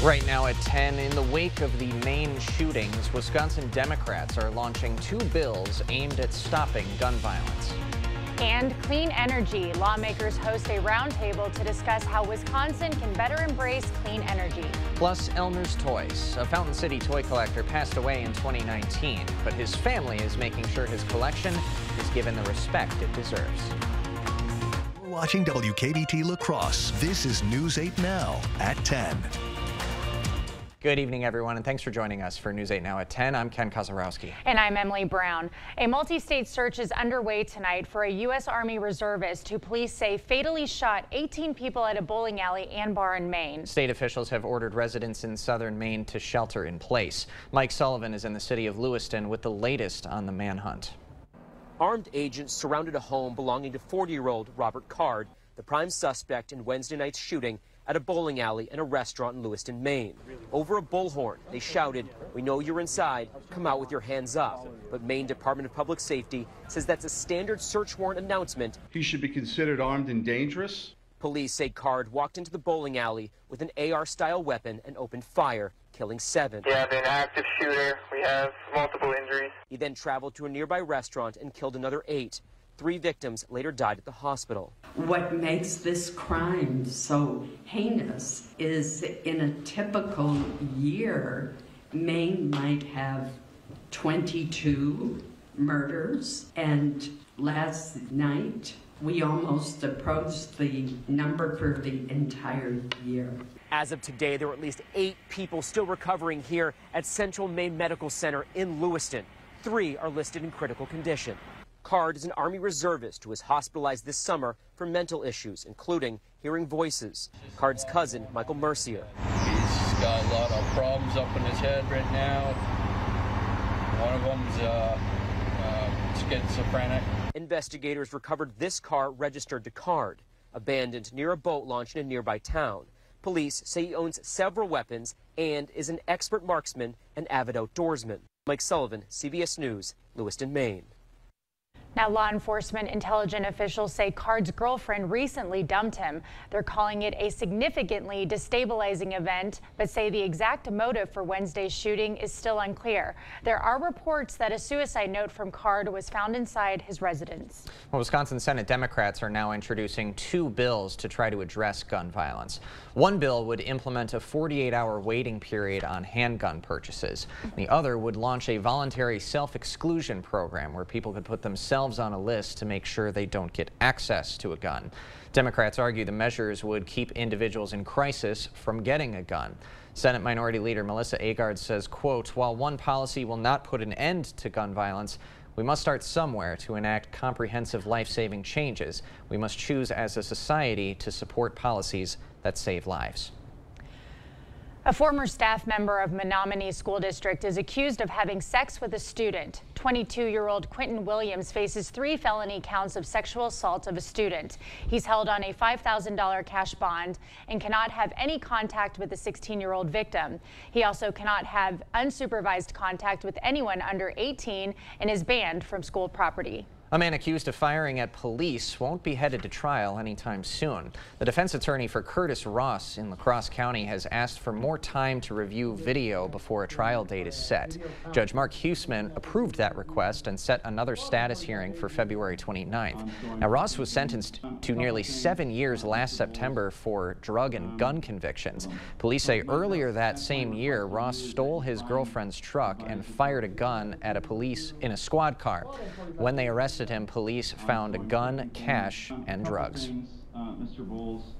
Right now at 10, in the wake of the Maine shootings, Wisconsin Democrats are launching 2 bills aimed at stopping gun violence. And clean energy. Lawmakers host a roundtable to discuss how Wisconsin can better embrace clean energy. Plus, Elmer's Toys. A Fountain City toy collector passed away in 2019, but his family is making sure his collection is given the respect it deserves. We're watching WKBT La Crosse. This is News 8 Now at 10. Good evening, everyone, and thanks for joining us for News 8 Now at 10. I'm Ken Kozarowski. And I'm Emily Brown. A multi-state search is underway tonight for a U.S. Army reservist who police say fatally shot 18 people at a bowling alley and bar in Maine. State officials have ordered residents in southern Maine to shelter in place. Mike Sullivan is in the city of Lewiston with the latest on the manhunt. Armed agents surrounded a home belonging to 40-year-old Robert Card, the prime suspect in Wednesday night's shooting at a bowling alley and a restaurant in Lewiston, Maine. Over a bullhorn, they shouted, "We know you're inside, come out with your hands up." But Maine Department of Public Safety says that's a standard search warrant announcement. He should be considered armed and dangerous. Police say Card walked into the bowling alley with an AR-style weapon and opened fire, killing 7. We have an active shooter. We have multiple injuries. He then traveled to a nearby restaurant and killed another 8. 3 victims later died at the hospital. What makes this crime so heinous is in a typical year, Maine might have 22 murders, and last night we almost approached the number for the entire year. As of today, there were at least 8 people still recovering here at Central Maine Medical Center in Lewiston. 3 are listed in critical condition. Card is an Army reservist who was hospitalized this summer for mental issues, including hearing voices. Card's cousin, Michael Mercier. He's got a lot of problems up in his head right now. One of them's schizophrenic. Investigators recovered this car registered to Card, abandoned near a boat launch in a nearby town. Police say he owns several weapons and is an expert marksman and avid outdoorsman. Mike Sullivan, CBS News, Lewiston, Maine. Now, law enforcement intelligence officials say Card's girlfriend recently dumped him. They're calling it a significantly destabilizing event, but say the exact motive for Wednesday's shooting is still unclear. There are reports that a suicide note from Card was found inside his residence. Well, Wisconsin Senate Democrats are now introducing 2 bills to try to address gun violence. One bill would implement a 48-hour waiting period on handgun purchases. The other would launch a voluntary self-exclusion program where people could put themselves on a list to make sure they don't get access to a gun. Democrats argue the measures would keep individuals in crisis from getting a gun. Senate Minority Leader Melissa Agard says, quote, "While one policy will not put an end to gun violence, we must start somewhere to enact comprehensive life-saving changes. We must choose as a society to support policies that save lives." A former staff member of Menominee School District is accused of having sex with a student. 22-year-old Quentin Williams faces 3 felony counts of sexual assault of a student. He's held on a $5,000 cash bond and cannot have any contact with the 16-year-old victim. He also cannot have unsupervised contact with anyone under 18 and is banned from school property. A man accused of firing at police won't be headed to trial anytime soon. The defense attorney for Curtis Ross in La Crosse County has asked for more time to review video before a trial date is set. Judge Mark Huseman approved that request and set another status hearing for February 29th. Now, Ross was sentenced to nearly 7 years last September for drug and gun convictions. Police say earlier that same year, Ross stole his girlfriend's truck and fired a gun at police in a squad car. When they arrested him, police found a gun, cash, and drugs. Mr. Bowles.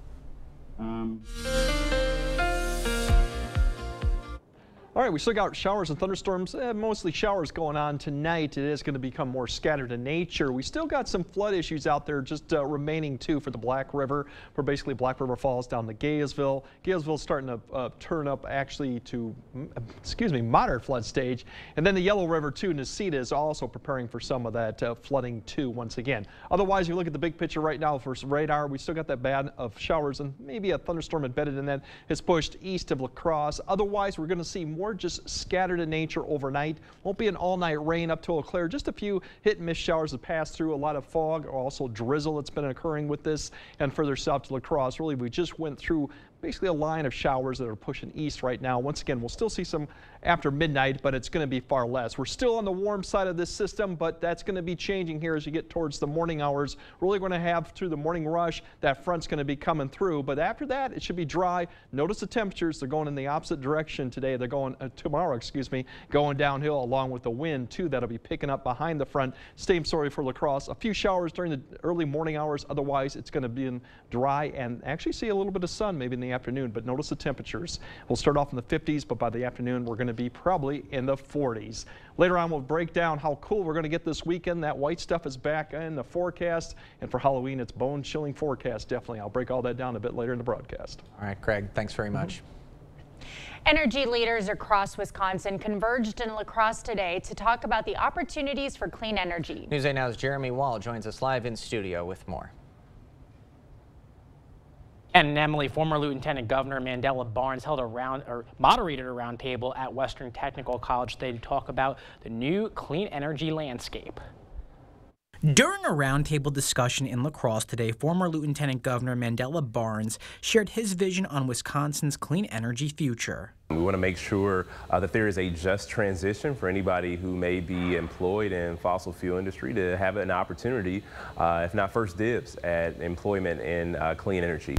All right, we still got showers and thunderstorms, mostly showers going on tonight. It is going to become more scattered in nature. We still got some flood issues out there just remaining too for the Black River, for basically Black River Falls down to Gainesville. Gainesville's starting to turn up actually to, moderate flood stage. And then the Yellow River too, Necedah is also preparing for some of that flooding too once again. Otherwise, if you look at the big picture right now for radar, we still got that band of showers and maybe a thunderstorm embedded in that. It's pushed east of La Crosse. Otherwise, we're going to see more just scattered in nature overnight. Won't be an all-night rain up till clear. Just a few hit and miss showers that pass through. A lot of fog, also drizzle that's been occurring with this. And further south to La Crosse, really we just went through basically a line of showers that are pushing east right now. Once again, we'll still see some after midnight, but it's going to be far less. We're still on the warm side of this system, but that's going to be changing here as you get towards the morning hours. Really going to have through the morning rush, that front's going to be coming through, but after that it should be dry. Notice the temperatures, they're going in the opposite direction today. They're going tomorrow, excuse me, going downhill along with the wind too. That'll be picking up behind the front. Same story for La Crosse. A few showers during the early morning hours. Otherwise, it's going to be dry and actually see a little bit of sun maybe in the afternoon, but notice the temperatures. We'll start off in the 50s, but by the afternoon, we're going to be probably in the 40s. Later on, we'll break down how cool we're going to get this weekend. That white stuff is back in the forecast, and for Halloween, it's bone-chilling forecast, definitely. I'll break all that down a bit later in the broadcast. All right, Craig, thanks very much. Energy leaders across Wisconsin converged in La Crosse today to talk about the opportunities for clean energy. News 8 Now's Jeremy Wall joins us live in studio with more. And Emily, former Lieutenant Governor Mandela Barnes moderated a roundtable at Western Technical College today to talk about the new clean energy landscape. During a roundtable discussion in La Crosse today, former Lieutenant Governor Mandela Barnes shared his vision on Wisconsin's clean energy future. We want to make sure that there is a just transition for anybody who may be employed in fossil fuel industry to have an opportunity, if not first dibs, at employment in clean energy.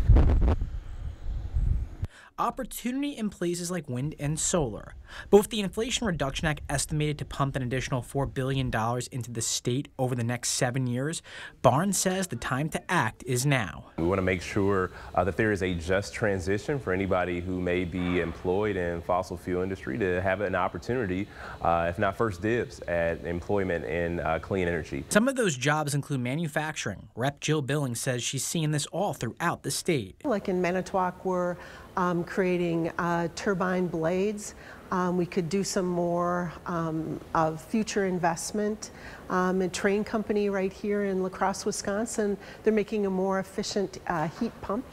Opportunity in places like wind and solar. But with the Inflation Reduction Act estimated to pump an additional $4 billion into the state over the next 7 years, Barnes says the time to act is now. We want to make sure that there is a just transition for anybody who may be employed in fossil fuel industry to have an opportunity, if not first dibs, at employment in clean energy. Some of those jobs include manufacturing. Rep. Jill Billings says she's seeing this all throughout the state. Like in Manitowoc, we're creating turbine blades. We could do some more of future investment. A train company right here in La Crosse, Wisconsin, they're making a more efficient heat pump.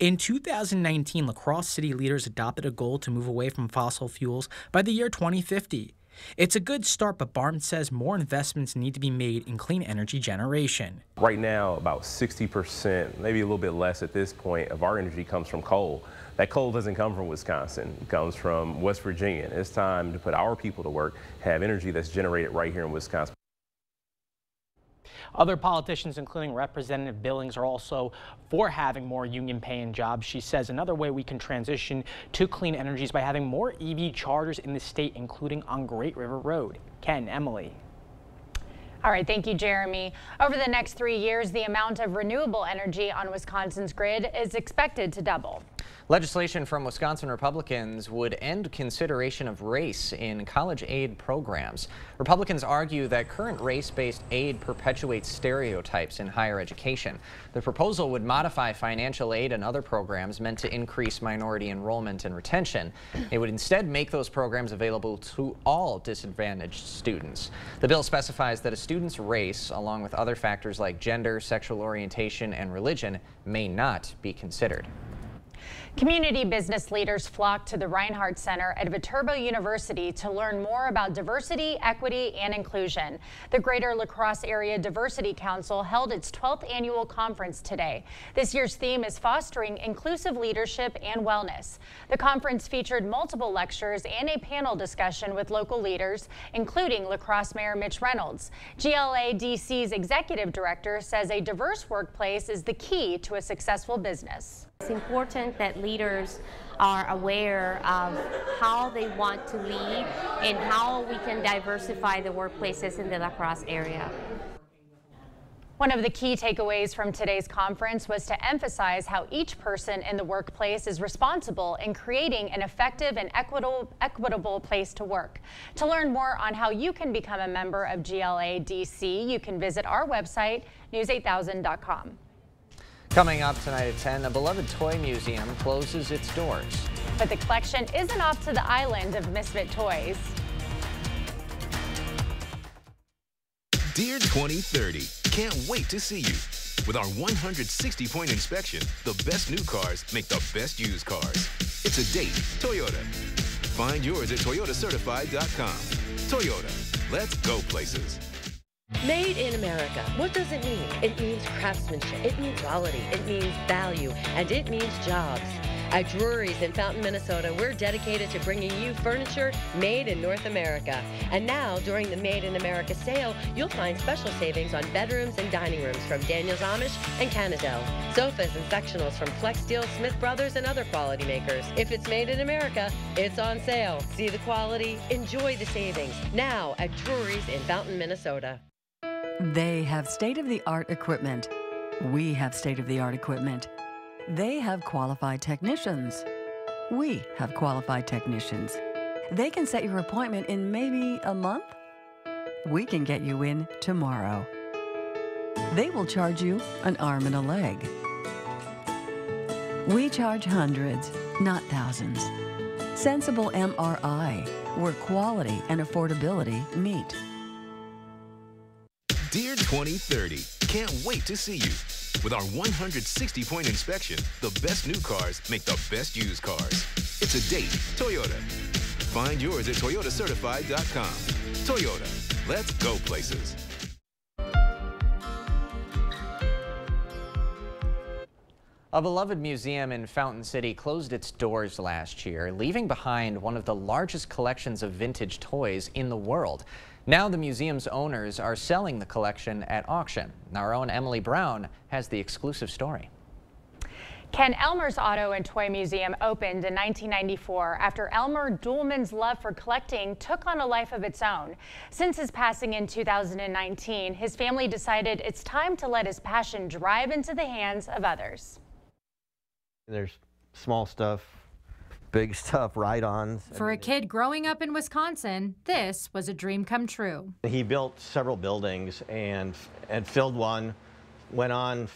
In 2019, La Crosse city leaders adopted a goal to move away from fossil fuels by the year 2050. It's a good start, but Barnes says more investments need to be made in clean energy generation. Right now, about 60%, maybe a little bit less at this point, of our energy comes from coal. That coal doesn't come from Wisconsin. It comes from West Virginia. It's time to put our people to work, have energy that's generated right here in Wisconsin. Other politicians, including Representative Billings, are also for having more union-paying jobs. She says another way we can transition to clean energy is by having more EV chargers in the state, including on Great River Road. Ken, Emily. All right, thank you, Jeremy. Over the next 3 years, the amount of renewable energy on Wisconsin's grid is expected to double. Legislation from Wisconsin Republicans would end consideration of race in college aid programs. Republicans argue that current race-based aid perpetuates stereotypes in higher education. The proposal would modify financial aid and other programs meant to increase minority enrollment and retention. It would instead make those programs available to all disadvantaged students. The bill specifies that a student's race, along with other factors like gender, sexual orientation, and religion, may not be considered. Community business leaders flocked to the Reinhardt Center at Viterbo University to learn more about diversity, equity, and inclusion. The Greater La Crosse Area Diversity Council held its 12th annual conference today. This year's theme is fostering inclusive leadership and wellness. The conference featured multiple lectures and a panel discussion with local leaders, including La Crosse Mayor Mitch Reynolds. GLA-DC's executive director says a diverse workplace is the key to a successful business. It's important that leaders are aware of how they want to lead and how we can diversify the workplaces in the La Crosse area. One of the key takeaways from today's conference was to emphasize how each person in the workplace is responsible in creating an effective and equitable place to work. To learn more on how you can become a member of GLA-DC, you can visit our website, news8000.com. Coming up tonight at 10, the beloved toy museum closes its doors. But the collection isn't off to the island of misfit toys. Dear 2030, can't wait to see you. With our 160-point inspection, the best new cars make the best used cars. It's a date, Toyota. Find yours at toyotacertified.com. Toyota, let's go places. Made in America. What does it mean? It means craftsmanship. It means quality. It means value. And it means jobs. At Drury's in Fountain, Minnesota, we're dedicated to bringing you furniture made in North America. And now, during the Made in America sale, you'll find special savings on bedrooms and dining rooms from Daniels Amish and Canadell. Sofas and sectionals from Flex Steel, Smith Brothers, and other quality makers. If it's made in America, it's on sale. See the quality, enjoy the savings. Now at Drury's in Fountain, Minnesota. They have state-of-the-art equipment. We have state-of-the-art equipment. They have qualified technicians. We have qualified technicians. They can set your appointment in maybe a month. We can get you in tomorrow. They will charge you an arm and a leg. We charge hundreds, not thousands. Sensible MRI, where quality and affordability meet. Dear 2030, can't wait to see you. With our 160-point inspection, the best new cars make the best used cars. It's a date, Toyota. Find yours at toyotacertified.com. Toyota, let's go places. A beloved museum in Fountain City closed its doors last year, leaving behind one of the largest collections of vintage toys in the world. Now the museum's owners are selling the collection at auction. Our own Emily Brown has the exclusive story. Ken Elmer's Auto and Toy Museum opened in 1994 after Elmer Duhlman's love for collecting took on a life of its own. Since his passing in 2019, his family decided it's time to let his passion drive into the hands of others. There's small stuff, big stuff, ride-ons. For a kid growing up in Wisconsin, this was a dream come true. He built several buildings and filled one, went on,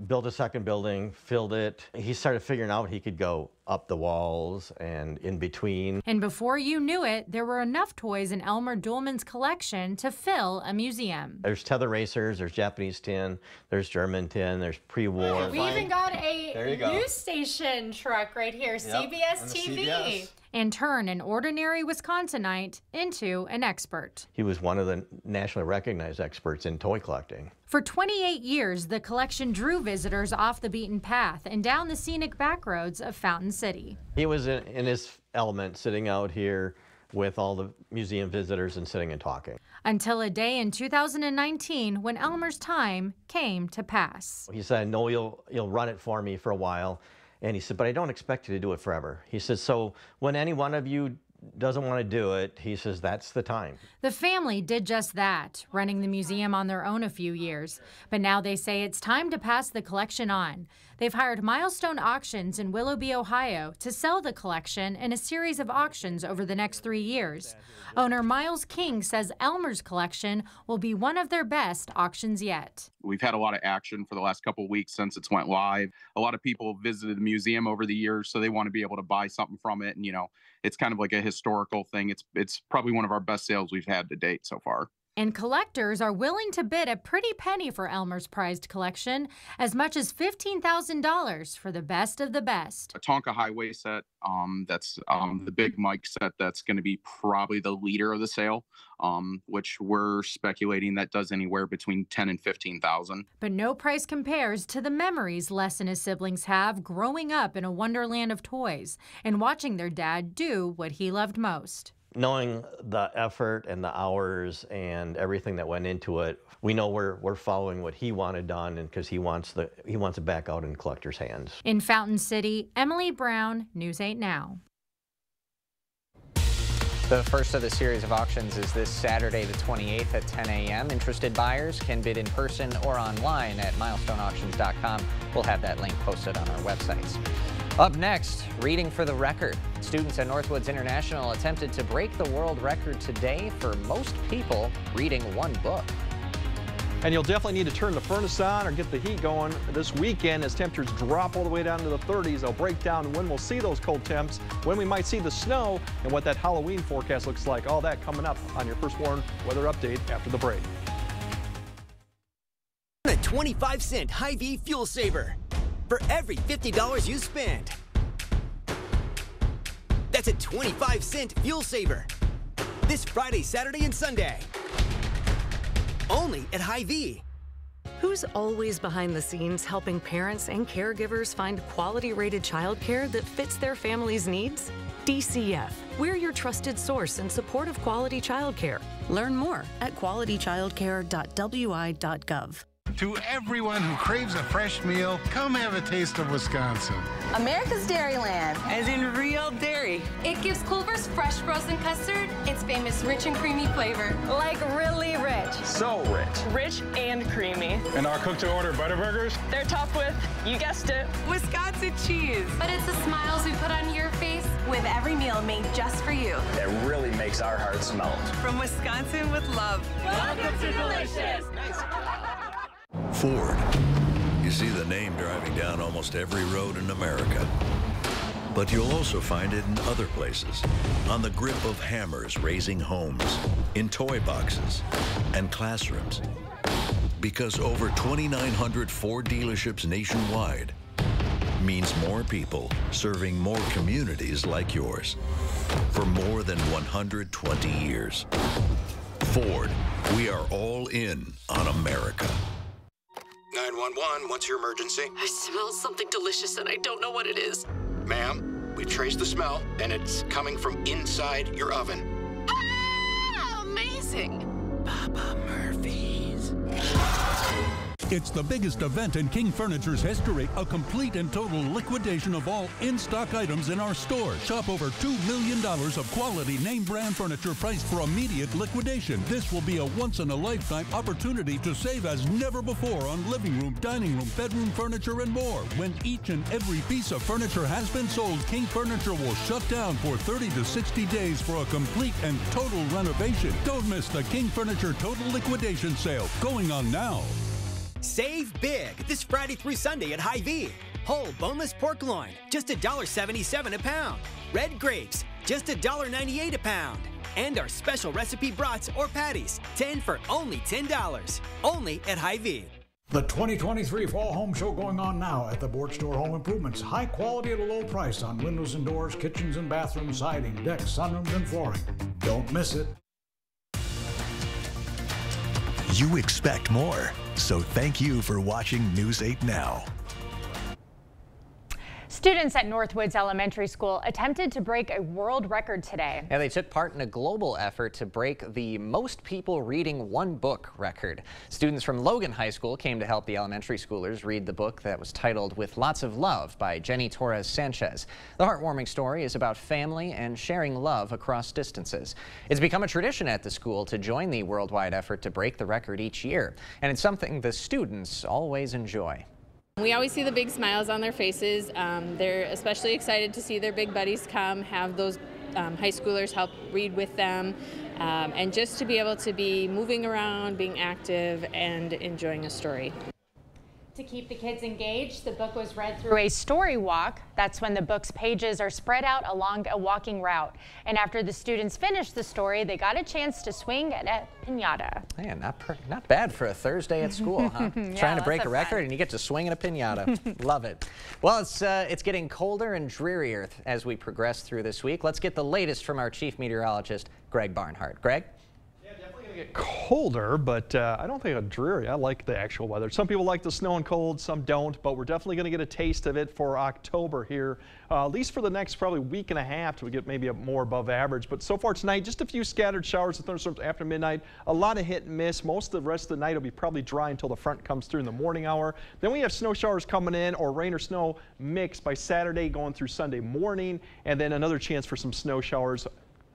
built a second building, filled it. He started figuring out he could go up the walls and in between. And before you knew it, there were enough toys in Elmer Duhlman's collection to fill a museum. There's tether racers, there's Japanese tin, there's German tin, there's pre-war. We even got a news station truck right here, CBS TV. CBS. And turn an ordinary Wisconsinite into an expert. He was one of the nationally recognized experts in toy collecting. For 28 years, the collection drew visitors off the beaten path and down the scenic back roads of Fountain City. He was in his element, sitting out here with all the museum visitors and sitting and talking. Until a day in 2019 when Elmer's time came to pass. He said, "No, you'll run it for me for a while." And he said, "But I don't expect you to do it forever." He says, "So when any one of you doesn't want to do it," he says, "that's the time." The family did just that, running the museum on their own a few years. But now they say it's time to pass the collection on. They've hired Milestone Auctions in Willoughby, Ohio, to sell the collection in a series of auctions over the next 3 years. Owner Miles King says Elmer's collection will be one of their best auctions yet. We've had a lot of action for the last couple of weeks since it's went live. A lot of people visited the museum over the years, so they want to be able to buy something from it. And, you know, it's kind of like a historical thing. It's probably one of our best sales we've had to date so far. And collectors are willing to bid a pretty penny for Elmer's prized collection, as much as $15,000 for the best of the best. A Tonka Highway set, that's the big Mike set that's going to be probably the leader of the sale, which we're speculating that does anywhere between $10,000 and $15,000. But no price compares to the memories Les and his siblings have growing up in a wonderland of toys and watching their dad do what he loved most. Knowing the effort and the hours and everything that went into it, we know we're following what he wanted done, and because he wants it back out in collectors' hands. In Fountain City, Emily Brown, News 8 Now. The first of the series of auctions is this Saturday, the 28th at 10 a.m. Interested buyers can bid in person or online at milestoneauctions.com. We'll have that link posted on our websites. Up next, reading for the record. Students at Northwoods International attempted to break the world record today for most people reading one book. And you'll definitely need to turn the furnace on or get the heat going this weekend as temperatures drop all the way down to the 30s. They'll break down when we'll see those cold temps, when we might see the snow, and what that Halloween forecast looks like. All that coming up on your First Warn weather update after the break. A 25-cent Hy-Vee fuel saver for every $50 you spend. That's a 25-cent fuel saver this Friday, Saturday, and Sunday. Only at Hy-Vee. Who's always behind the scenes helping parents and caregivers find quality-rated childcare that fits their family's needs? DCF. We're your trusted source in support of quality childcare. Learn more at qualitychildcare.wi.gov. To everyone who craves a fresh meal, come have a taste of Wisconsin. America's Dairyland, as in real dairy. It gives Culver's fresh frozen custard its famous rich and creamy flavor. Like really rich. So rich. Rich and creamy. And our cook-to-order Butterburgers? They're topped with, you guessed it, Wisconsin cheese. But it's the smiles we put on your face with every meal made just for you. That really makes our hearts melt. From Wisconsin with love. Welcome to Delicious. Ford. You see the name driving down almost every road in America. But you'll also find it in other places. On the grip of hammers raising homes, in toy boxes, and classrooms. Because over 2,900 Ford dealerships nationwide means more people serving more communities like yours for more than 120 years. Ford, we are all in on America. 911, what's your emergency? I smell something delicious and I don't know what it is. Ma'am, we traced the smell, and it's coming from inside your oven. Ah, amazing. Papa Murphy's. It's the biggest event in King Furniture's history, a complete and total liquidation of all in-stock items in our store. Shop over $2 million of quality name brand furniture priced for immediate liquidation. This will be a once-in-a-lifetime opportunity to save as never before on living room, dining room, bedroom furniture, and more. When each and every piece of furniture has been sold, King Furniture will shut down for 30 to 60 days for a complete and total renovation. Don't miss the King Furniture Total Liquidation Sale going on now. Save big this Friday through Sunday at Hy-Vee. Whole boneless pork loin, just $1.77 a pound. Red grapes, just $1.98 a pound. And our special recipe brats or patties, 10 for only $10. Only at Hy-Vee. The 2023 Fall Home Show going on now at the Board Store Home Improvements. High quality at a low price on windows and doors, kitchens and bathrooms, siding, decks, sunrooms, and flooring. Don't miss it. You expect more, so thank you for watching News 8 Now. Students at Northwoods Elementary School attempted to break a world record today. Yeah, they took part in a global effort to break the most people reading one book record. Students from Logan High School came to help the elementary schoolers read the book that was titled With Lots of Love by Jenny Torres Sanchez. The heartwarming story is about family and sharing love across distances. It's become a tradition at the school to join the worldwide effort to break the record each year, and it's something the students always enjoy. We always see the big smiles on their faces. They're especially excited to see their big buddies come, have those high schoolers help read with them, and just to be able to be moving around, being active, and enjoying a story. To keep the kids engaged, the book was read through a story walk. That's when the book's pages are spread out along a walking route. And after the students finished the story, they got a chance to swing at a piñata. Man, not bad for a Thursday at school, huh? Yeah, Trying to break a lots of record fun. and you get to swing at a piñata. Love it. Well, it's getting colder and drearier as we progress through this week. Let's get the latest from our chief meteorologist, Greg Barnhart. Greg? Colder, but I don't think it's dreary. I like the actual weather. Some people like the snow and cold, some don't, but we're definitely going to get a taste of it for October here, at least for the next probably week and a half till we get maybe more above average. But so far tonight, just a few scattered showers and thunderstorms after midnight, a lot of hit and miss. Most of the rest of the night will be probably dry until the front comes through in the morning hour. Then we have snow showers coming in, or rain or snow mix by Saturday going through Sunday morning, and then another chance for some snow showers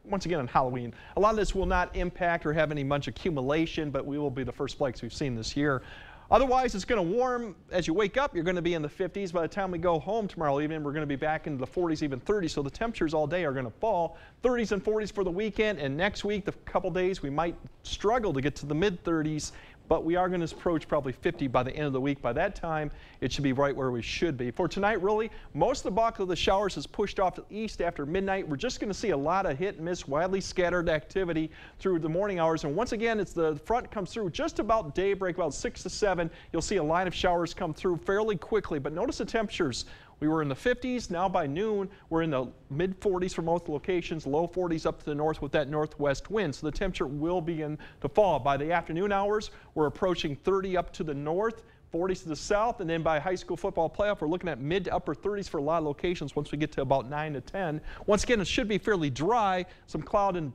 once again on Halloween. A lot of this will not impact or have any much accumulation, but we will be the first flakes we've seen this year. Otherwise, it's going to warm as you wake up. You're going to be in the 50s. By the time we go home tomorrow evening, we're going to be back into the 40s, even 30s. So the temperatures all day are going to fall. 30s and 40s for the weekend. And next week, the couple days, we might struggle to get to the mid 30s. But we are going to approach probably 50 by the end of the week. By that time, it should be right where we should be. For tonight, really, most of the bulk of the showers is pushed off to the east after midnight. We're just going to see a lot of hit and miss, widely scattered activity through the morning hours. And once again, it's the front comes through just about daybreak, about 6 to 7. You'll see a line of showers come through fairly quickly. But notice the temperatures we were in the 50s. Now by noon, we're in the mid 40s for most locations, low 40s up to the north with that northwest wind. So the temperature will begin to fall. By the afternoon hours, we're approaching 30 up to the north, 40s to the south, and then by high school football playoff, we're looking at mid to upper 30s for a lot of locations once we get to about 9 to 10. Once again, it should be fairly dry. Some cloud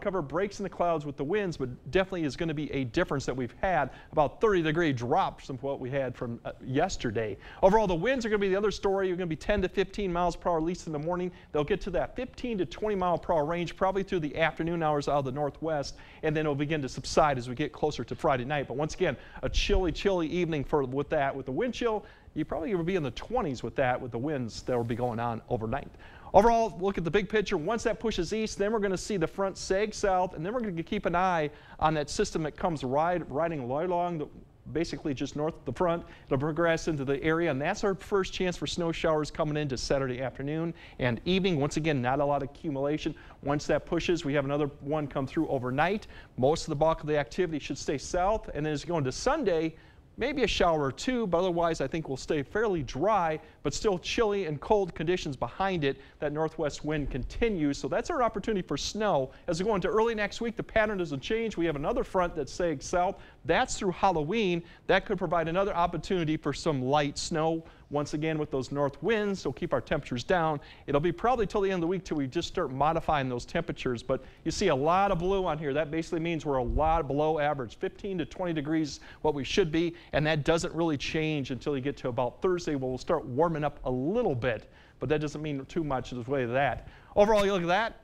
cover breaks in the clouds with the winds, but definitely is going to be a difference that we've had. About 30-degree drop from what we had from yesterday. Overall, the winds are going to be the other story. You're going to be 10 to 15 miles per hour, at least in the morning. They'll get to that 15 to 20 mile per hour range probably through the afternoon hours out of the northwest, and then it'll begin to subside as we get closer to Friday night. But once again, a chilly evening with the wind chill. You probably will be in the 20s with that, with the winds that will be going on overnight. Overall, look at the big picture. Once that pushes east, then we're going to see the front sag south, and then we're going to keep an eye on that system that comes riding right along basically just north of the front. It'll progress into the area, and that's our first chance for snow showers coming into Saturday afternoon and evening. Once again, not a lot of accumulation. Once that pushes, we have another one come through overnight. Most of the bulk of the activity should stay south, and then as you go into Sunday, maybe a shower or two, but otherwise I think we'll stay fairly dry, but still chilly and cold conditions behind it. That northwest wind continues, so that's our opportunity for snow. As we go into early next week, the pattern doesn't change. We have another front that's sags south. That's through Halloween. That could provide another opportunity for some light snow. Once again, with those north winds, so keep our temperatures down. It'll be probably till the end of the week till we just start modifying those temperatures, but you see a lot of blue on here. That basically means we're a lot below average, 15 to 20 degrees what we should be, and that doesn't really change until you get to about Thursday where we'll start warming up a little bit, but that doesn't mean too much in the way of that. Overall, you look at that.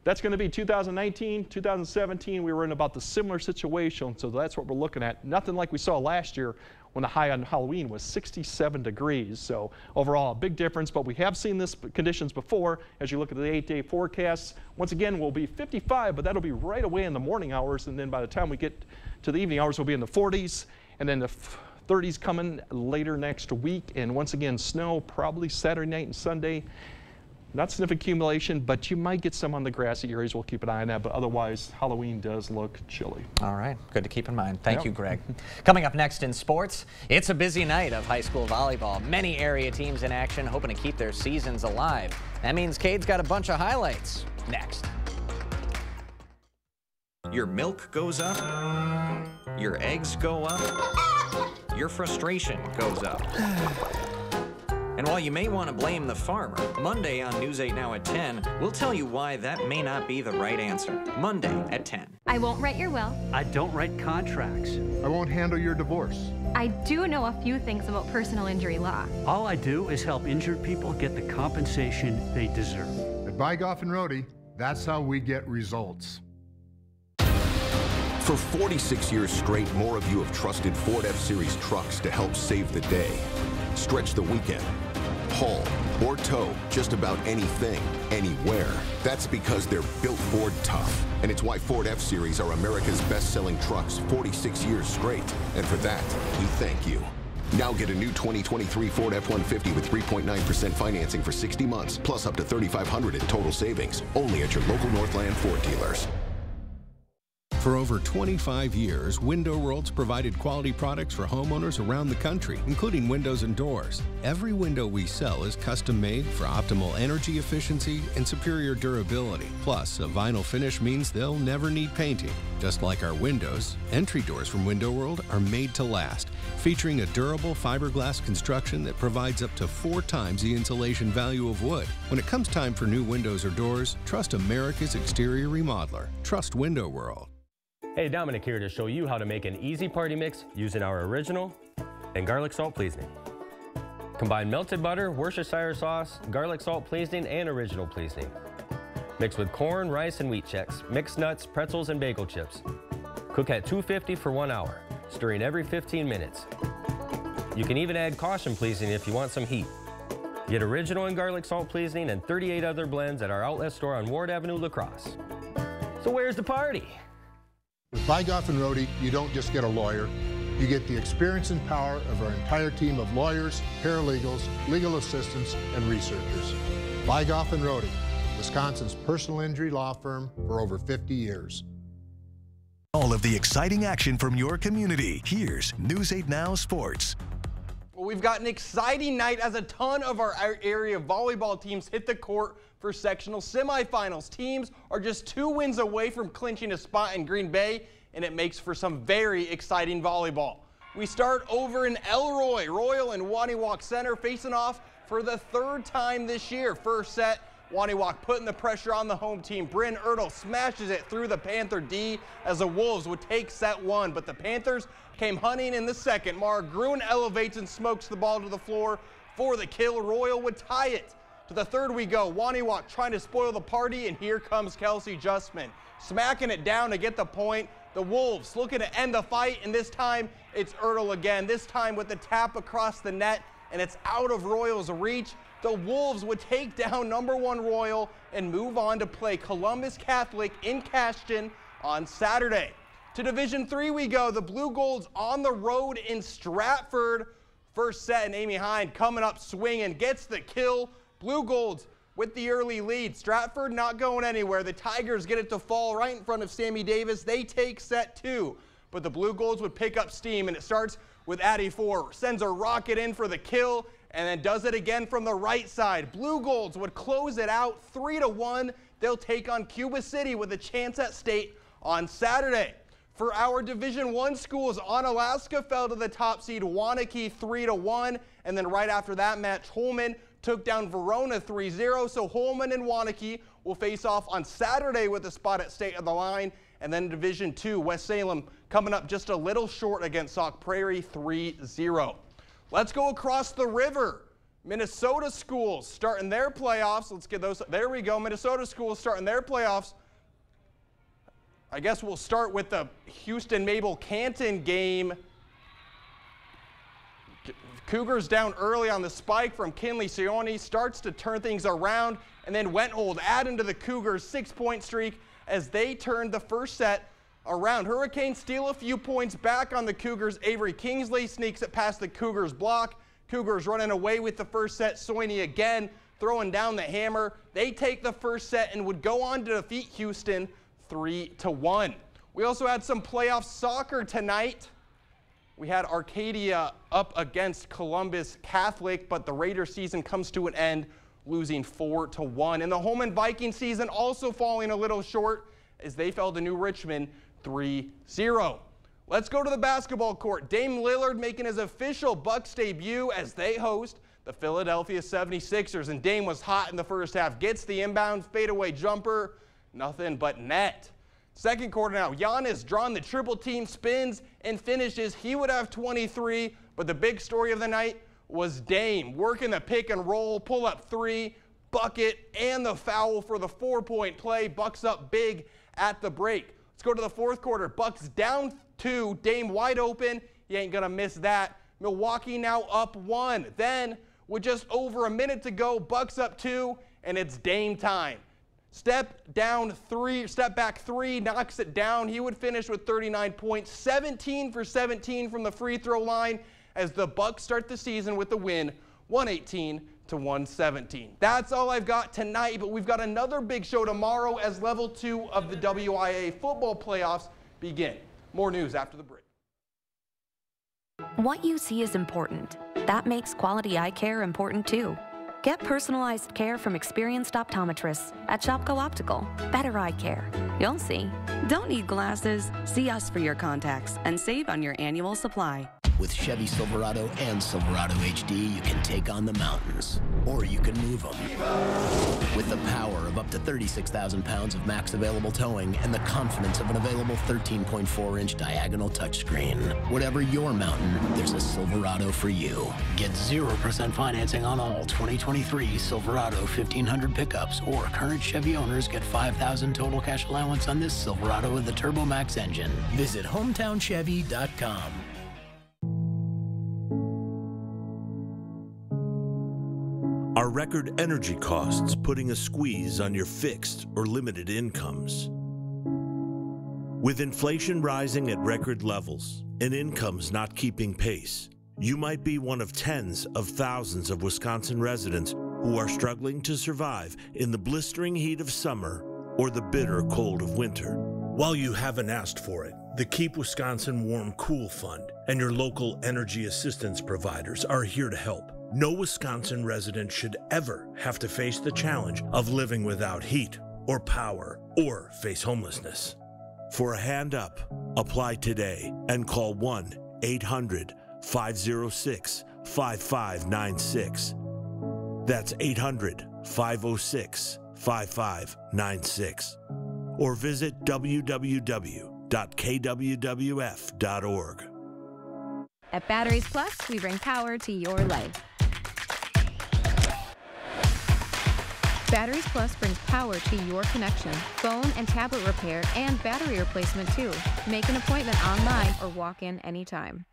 That's going to be 2019, 2017. We were in about the similar situation, so that's what we're looking at. Nothing like we saw last year when the high on Halloween was 67 degrees. So overall, a big difference, but we have seen this conditions before. As you look at the 8-day forecasts, once again, we'll be 55, but that'll be right away in the morning hours, and then by the time we get to the evening hours, we'll be in the 40s, and then the 30s coming later next week. And once again, snow probably Saturday night and Sunday. Not significant accumulation, but you might get some on the grassy areas. We'll keep an eye on that, but otherwise, Halloween does look chilly. All right, good to keep in mind. Thank you, Greg. Coming up next in sports, it's a busy night of high school volleyball. Many area teams in action hoping to keep their seasons alive. That means Cade's got a bunch of highlights. Next. Your milk goes up, your eggs go up, your frustration goes up. And while you may want to blame the farmer, Monday on News 8 Now at 10, we'll tell you why that may not be the right answer. Monday at 10. I won't write your will. I don't write contracts. I won't handle your divorce. I do know a few things about personal injury law. All I do is help injured people get the compensation they deserve. At Bygoff and Rohde, that's how we get results. For 46 years straight, more of you have trusted Ford F-Series trucks to help save the day. Stretch the weekend, haul, or tow just about anything, anywhere. That's because they're built Ford tough. And it's why Ford F-Series are America's best-selling trucks 46 years straight. And for that, we thank you. Now get a new 2023 Ford F-150 with 3.9% financing for 60 months, plus up to $3,500 in total savings. Only at your local Northland Ford dealers. For over 25 years, Window World's provided quality products for homeowners around the country, including windows and doors. Every window we sell is custom made for optimal energy efficiency and superior durability. Plus, a vinyl finish means they'll never need painting. Just like our windows, entry doors from Window World are made to last, featuring a durable fiberglass construction that provides up to 4 times the insulation value of wood. When it comes time for new windows or doors, trust America's exterior remodeler. Trust Window World. Hey, Dominic here to show you how to make an easy party mix using our original and garlic salt seasoning. Combine melted butter, Worcestershire sauce, garlic salt seasoning, and original seasoning. Mix with corn, rice, and wheat checks, mixed nuts, pretzels, and bagel chips. Cook at 250 for 1 hour, stirring every 15 minutes. You can even add caution seasoning if you want some heat. Get original and garlic salt seasoning and 38 other blends at our outlet store on Ward Avenue, La Crosse. So where's the party? With Bygoff and Rohde, you don't just get a lawyer. You get the experience and power of our entire team of lawyers, paralegals, legal assistants, and researchers. Bygoff and Rohde, Wisconsin's personal injury law firm for over 50 years. All of the exciting action from your community. Here's News 8 Now Sports. Well, we've got an exciting night as a ton of our area volleyball teams hit the court for sectional semifinals. Teams are just 2 wins away from clinching a spot in Green Bay, and it makes for some very exciting volleyball. We start over in Elroy. Royal and Waniwak Center facing off for the 3rd time this year. First set, Waniwak putting the pressure on the home team. Bryn Ertl smashes it through the Panther D as the Wolves would take set 1, but the Panthers came hunting in the second. Mara Gruen elevates and smokes the ball to the floor for the kill. Royal would tie it. To the 3rd we go. Waniwak trying to spoil the party, and here comes Kelsey Justman, smacking it down to get the point. The Wolves looking to end the fight, and this time it's Ertl again, this time with the tap across the net, and it's out of Royal's reach. The Wolves would take down #1 Royal and move on to play Columbus Catholic in Cashton on Saturday. To Division III we go. The Blue Golds on the road in Stratford. First set, and Amy Hine coming up swinging, gets the kill. Blue Golds with the early lead. Stratford not going anywhere. The Tigers get it to fall right in front of Sammy Davis. They take set 2, but the Blue Golds would pick up steam, and it starts with Addie Four. Sends a rocket in for the kill, and then does it again from the right side. Blue Golds would close it out 3-1. They'll take on Cuba City with a chance at state on Saturday. For our Division I schools, Onalaska fell to the top seed Waunakee 3-1, and then right after that match, Holman took down Verona 3-0, so Holman and Waunakee will face off on Saturday with a spot at state of the line. And then Division II, West Salem coming up just a little short against Sauk Prairie 3-0. Let's go across the river. Minnesota schools starting their playoffs. Let's get those. There we go. Minnesota schools starting their playoffs. I guess we'll start with the Houston-Mabel Canton game. Cougars down early on the spike from Kinley Sione, starts to turn things around, and then Wenthold adding to the Cougars' 6-point streak as they turned the first set around. Hurricanes steal a few points back on the Cougars. Avery Kingsley sneaks it past the Cougars' block. Cougars running away with the first set. Soini again throwing down the hammer. They take the first set and would go on to defeat Houston 3-1. We also had some playoff soccer tonight. We had Arcadia up against Columbus Catholic, but the Raiders season comes to an end, losing 4-1. And the Holman Viking season also falling a little short as they fell to New Richmond 3-0. Let's go to the basketball court. Dame Lillard making his official Bucks debut as they host the Philadelphia 76ers. And Dame was hot in the first half. Gets the inbound fadeaway jumper. Nothing but net. Second quarter now, Giannis drawn the triple team, spins and finishes. He would have 23, but the big story of the night was Dame working the pick and roll, pull up 3, bucket, and the foul for the 4-point play. Bucks up big at the break. Let's go to the fourth quarter. Bucks down 2, Dame wide open. You ain't gonna miss that. Milwaukee now up 1. Then with just over a minute to go, Bucks up 2, and it's Dame time. Step back 3, knocks it down. He would finish with 39 points, 17 for 17 from the free throw line as the Bucks start the season with the win, 118-117. That's all I've got tonight, but we've got another big show tomorrow as level 2 of the WIA football playoffs begin. More news after the break. What you see is important. That makes quality eye care important too. Get personalized care from experienced optometrists at Shopko Optical. Better eye care. You'll see. Don't need glasses? See us for your contacts and save on your annual supply. With Chevy Silverado and Silverado HD, you can take on the mountains, or you can move them. With the power of up to 36,000 pounds of max available towing and the confidence of an available 13.4-inch diagonal touchscreen. Whatever your mountain, there's a Silverado for you. Get 0% financing on all 2023 Silverado 1500 pickups, or current Chevy owners get $5,000 total cash allowance on this Silverado with the Turbo Max engine. Visit HometownChevy.com. Are record energy costs putting a squeeze on your fixed or limited incomes? With inflation rising at record levels and incomes not keeping pace, you might be one of tens of thousands of Wisconsin residents who are struggling to survive in the blistering heat of summer or the bitter cold of winter. While you haven't asked for it, The Keep Wisconsin Warm Cool Fund and your local energy assistance providers are here to help. No Wisconsin resident should ever have to face the challenge of living without heat or power or face homelessness. For a hand up, apply today and call 1-800-506-5596. That's 800-506-5596. Or visit www.kwwf.org. At Batteries Plus, we bring power to your life. Batteries Plus brings power to your connection, phone and tablet repair, and battery replacement too. Make an appointment online or walk in anytime.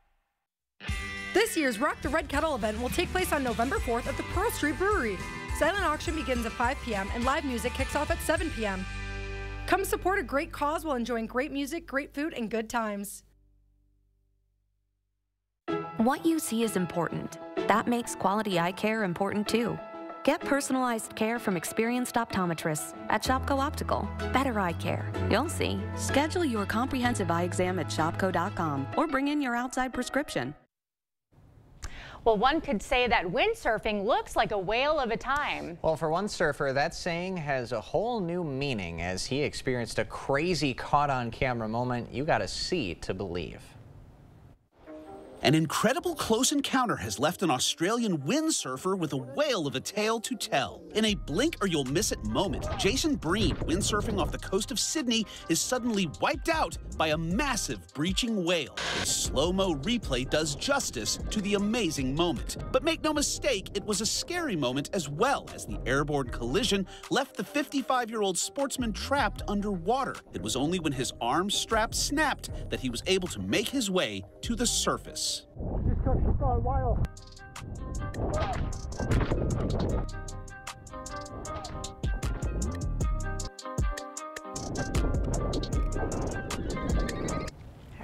This year's Rock the Red Kettle event will take place on November 4th at the Pearl Street Brewery. Silent auction begins at 5 p.m. and live music kicks off at 7 p.m. Come support a great cause while enjoying great music, great food, and good times. What you see is important. That makes quality eye care important too. Get personalized care from experienced optometrists at Shopko Optical. Better eye care. You'll see. Schedule your comprehensive eye exam at shopko.com or bring in your outside prescription. Well, one could say that windsurfing looks like a whale of a time. Well, for one surfer, that saying has a whole new meaning as he experienced a crazy caught-on-camera moment you gotta see to believe. An incredible close encounter has left an Australian windsurfer with a whale of a tale to tell. In a blink or you'll miss it moment, Jason Breen, windsurfing off the coast of Sydney, is suddenly wiped out by a massive breaching whale. A slow-mo replay does justice to the amazing moment. But make no mistake, it was a scary moment as well, as the airborne collision left the 55-year-old sportsman trapped underwater. It was only when his arm strap snapped that he was able to make his way to the surface.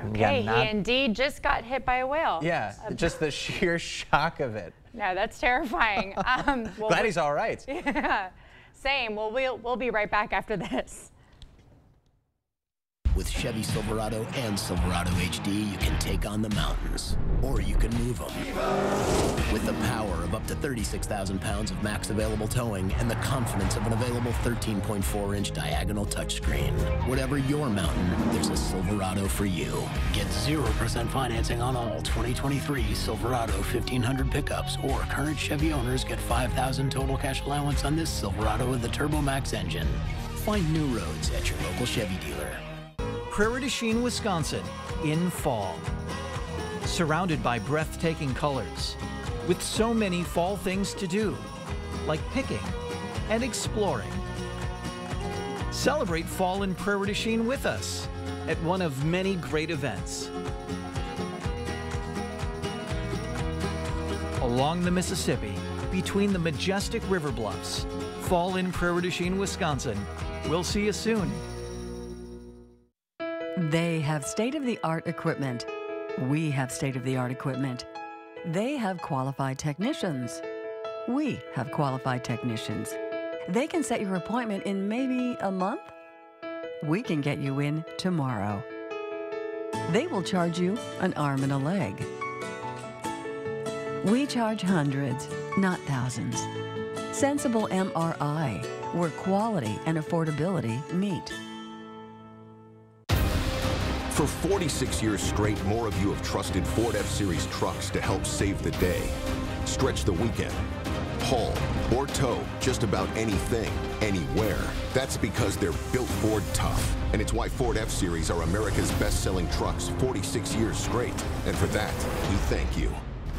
Okay, he indeed just got hit by a whale. Yeah, just the sheer shock of it. No, that's terrifying. Glad he's all right. Yeah, same. Well, we'll be right back after this. With Chevy Silverado and Silverado HD, you can take on the mountains, or you can move them. With the power of up to 36,000 pounds of max available towing and the confidence of an available 13.4-inch diagonal touchscreen. Whatever your mountain, there's a Silverado for you. Get 0% financing on all 2023 Silverado 1500 pickups, or current Chevy owners get $5,000 total cash allowance on this Silverado with the TurboMax engine. Find new roads at your local Chevy dealer. Prairie du Chien, Wisconsin, in fall. Surrounded by breathtaking colors, with so many fall things to do, like picking and exploring. Celebrate fall in Prairie du Chien with us at one of many great events. Along the Mississippi, between the majestic river bluffs, fall in Prairie du Chien, Wisconsin. We'll see you soon. They have state-of-the-art equipment. We have state-of-the-art equipment. They have qualified technicians. We have qualified technicians. They can set your appointment in maybe a month. We can get you in tomorrow. They will charge you an arm and a leg. We charge hundreds, not thousands. Sensible MRI, where quality and affordability meet. For 46 years straight, more of you have trusted Ford F-Series trucks to help save the day. Stretch the weekend, haul, or tow just about anything, anywhere. That's because they're built Ford tough. And it's why Ford F-Series are America's best-selling trucks 46 years straight. And for that, we thank you.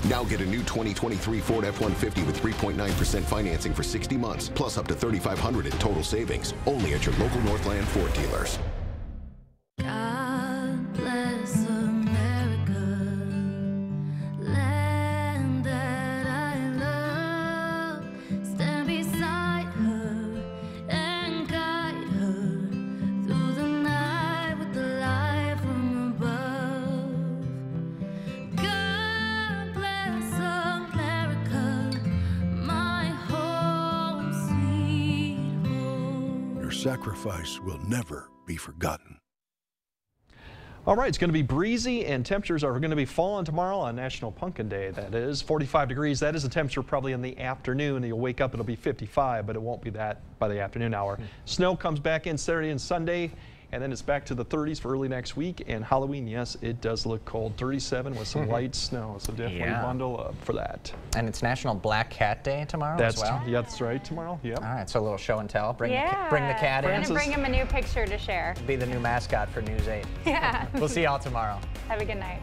Now get a new 2023 Ford F-150 with 3.9% financing for 60 months, plus up to $3,500 in total savings, only at your local Northland Ford dealers. God bless America, land that I love. Stand beside her and guide her through the night with the light from above. God bless America, my home sweet home. Your sacrifice will never be forgotten. All right, it's going to be breezy and temperatures are going to be falling tomorrow on National Pumpkin Day. That is 45 degrees. That is the temperature probably in the afternoon. You'll wake up, it'll be 55, but it won't be that by the afternoon hour. Snow comes back in Saturday and Sunday, and then it's back to the 30s for early next week. And Halloween, yes, it does look cold. 37 with some light snow, so definitely bundle up for that. And it's National Black Cat Day tomorrow as well? Yeah, that's right, tomorrow. Yep. All right, so a little show and tell. Bring the cat in. We're going to bring him a new picture to share. Be the new mascot for News 8. Yeah. We'll see y'all tomorrow. Have a good night.